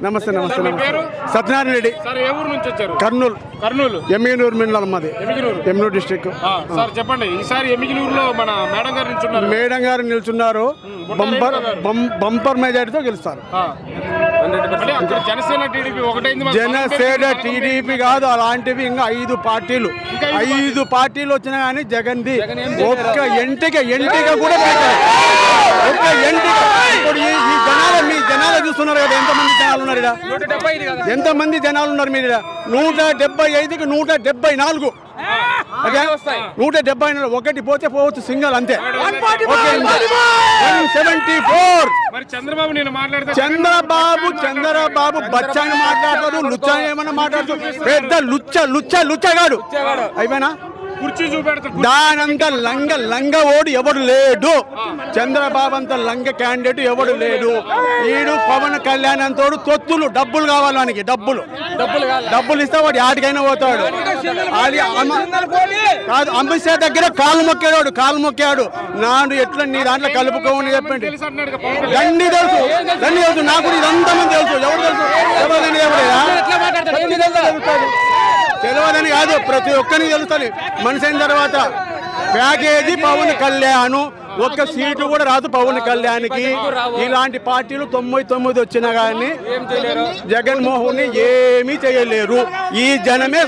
నమస్తే నమస్తే నమస్తే సత్యనారాయణ రెడ్డి సార్ ఏ ఊరు నుంచి వచ్చారు? కర్నూలు ఎమ్మిగనూరు మండలం మాది ఎమ్మిగనూరు డిస్ట్రిక్ట్. సార్ చెప్పండి, ఈసారి ఎమ్మిగనూరులో మన మేడం గారు నిల్చున్నారు. మేడం గారు నిల్చున్నారు. బంపర్ మెజారిటీతో గెలుస్తారు. జనసేన టీడీపీ ఒకటైంది. జనసేన టీడీపీ కాదు, అలాంటివి ఇంకా 5 పార్టీలు వచ్చినా కానీ జగన్ది ఒక్క ఎంటిక కూడా పెట్టారు. ఒక్క ఎంటిక. ఇప్పుడు ఈ జనాలు మీ జనాలు చూస్తున్నారు కదా, ఎంతమంది జనాలు ఉన్నారు ఇక్కడ, ఎంతమంది జనాలు ఉన్నారు మీరు 175కి 174. 174 ఒకటి పోతే పోవచ్చు, సింగల్ అంతే. 174. చంద్రబాబు బచ్చాని మాట్లాడతారు, లుచ్చాని ఏమన్నా మాట్లాడుతారు. పెద్ద లుచ్చగాడు అయిపోయినా కుర్చీ చూపెడతారు. దానంత లంగ ఓడి ఎవడు లేడు. చంద్రబాబు అంత లంగ క్యాండిడేట్ ఎవడు లేడు. వీడు పవన్ కళ్యాణ్ అంతోడు తొత్తులు, డబ్బులు కావాలి వానికి, డబ్బులు ఇస్తే వాడు ఆడికైనా పోతాడు. అది కాదు, అమిత్ షా దగ్గర కాలు మొక్కాడు. నాడు ఎట్లా నీ దాంట్లో కలుపుకోమని చెప్పండి. దండి తెలుసు, నాకు ఇదంతా మంది తెలుసు. ఎవరు తెలుసు? తెలియదని కాదు, ప్రతి ఒక్కరికి తెలుస్తుంది. మనిషి అయిన తర్వాత ప్యాకేజీ పవన్ కళ్యాణ్, ఒక్క సీటు కూడా రాదు పవన్ కళ్యాణ్కి. ఇలాంటి పార్టీలు 99 వచ్చినా కానీ జగన్మోహన్ ఏమీ చేయలేరు. ఈ జనమే